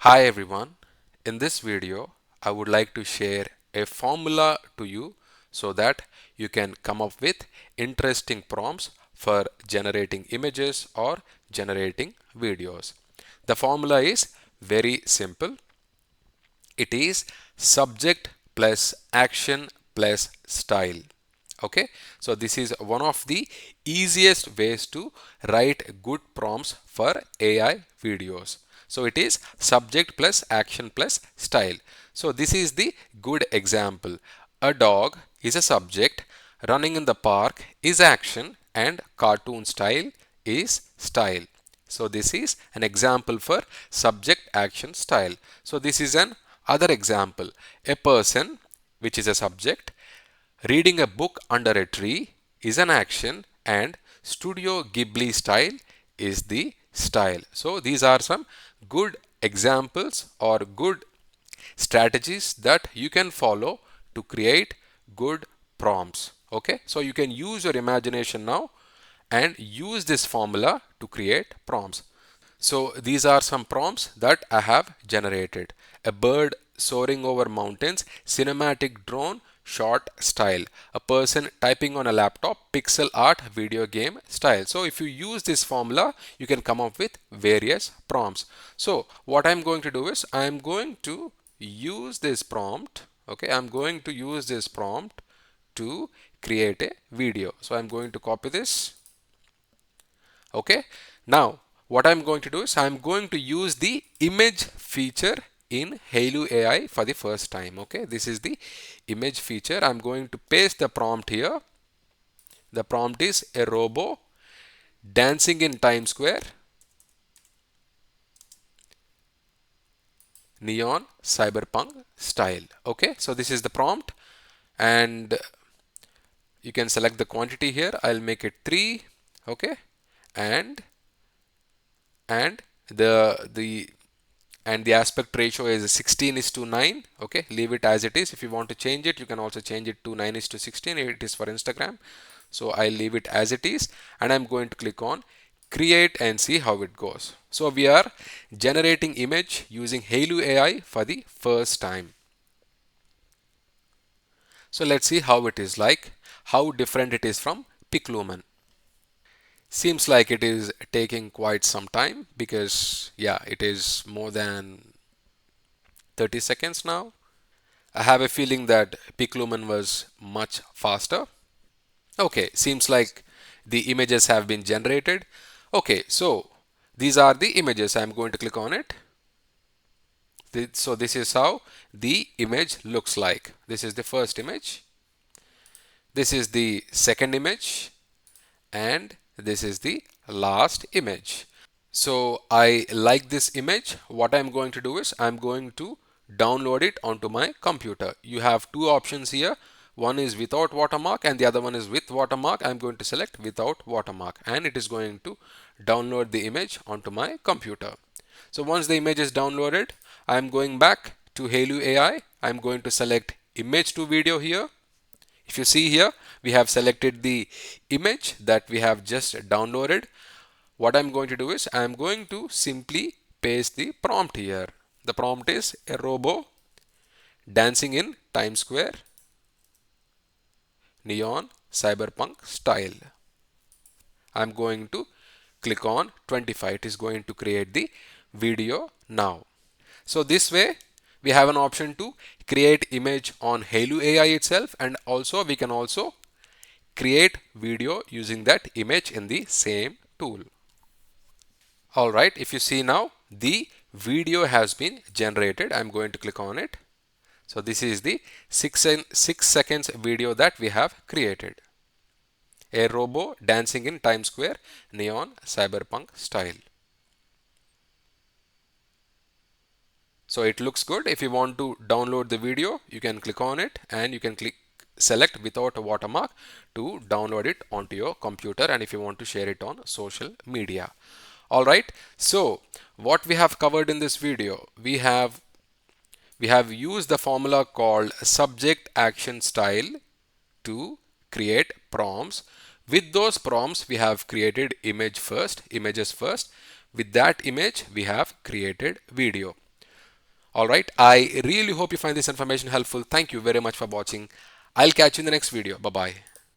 Hi everyone. In this video, I would like to share a formula to you so that you can come up with interesting prompts for generating images or generating videos. The formula is very simple. It is subject plus action plus style. Okay, so this is one of the easiest ways to write good prompts for AI videos. So it is subject plus action plus style. So this is the good example. A dog is a subject, running in the park is action, and cartoon style is style. So this is an example for subject action style. So this is an other example. A person, which is a subject, reading a book under a tree is an action, and Studio Ghibli style is the style. So these are some good examples or good strategies that you can follow to create good prompts. Okay, so you can use your imagination now and use this formula to create prompts. So these are some prompts that I have generated. A bird soaring over mountains, cinematic drone, short style. A person typing on a laptop, pixel art, video game style. So if you use this formula, you can come up with various prompts. So what I'm going to do is I'm going to use this prompt. Okay, I'm going to use this prompt to create a video. So I'm going to copy this. Okay, now what I'm going to do is I'm going to use the image feature in Halo AI for the first time. Okay, this is the image feature. I'm going to paste the prompt here. The prompt is a robo dancing in Times Square, neon cyberpunk style. Okay, so this is the prompt, and you can select the quantity here. I'll make it 3. Okay, and and the and the aspect ratio is 16:9. Okay, leave it as it is. If you want to change it, you can also change it to 9:16. It is for Instagram, so I'll leave it as it is, and I'm going to click on create and see how it goes. So we are generating image using Halo AI for the first time. So let's see how it is like, how different it is from Piclumen. Seems like it is taking quite some time because yeah, it is more than 30 seconds now. I have a feeling that peak lumen was much faster. Okay, seems like the images have been generated. Okay, so these are the images. I'm going to click on it. So this is how the image looks like. This is the first image. This is the second image. And this is the last image. So I like this image. What I'm going to do is I'm going to download it onto my computer. You have two options here. One is without watermark and the other one is with watermark. I'm going to select without watermark, and it is going to download the image onto my computer. So once the image is downloaded, I'm going back to Halo AI. I'm going to select image to video here. If you see here, we have selected the image that we have just downloaded. What I'm going to do is I'm going to simply paste the prompt here. The prompt is a robo dancing in Times Square, neon cyberpunk style. I'm going to click on 25. It is going to create the video now. So this way we have an option to create image on Halo AI itself, and also we can also create video using that image in the same tool. Alright, if you see now, the video has been generated. I'm going to click on it. So this is the 6 seconds video that we have created. A robo dancing in Times Square, neon cyberpunk style. So it looks good. If you want to download the video, you can click on it and you can select without a watermark to download it onto your computer, and if you want to share it on social media. Alright, so what we have covered in this video, we have used the formula called subject action style to create prompts. With those prompts, we have created images first. With that image, we have created video. Alright, I really hope you find this information helpful. Thank you very much for watching. I'll catch you in the next video. Bye bye.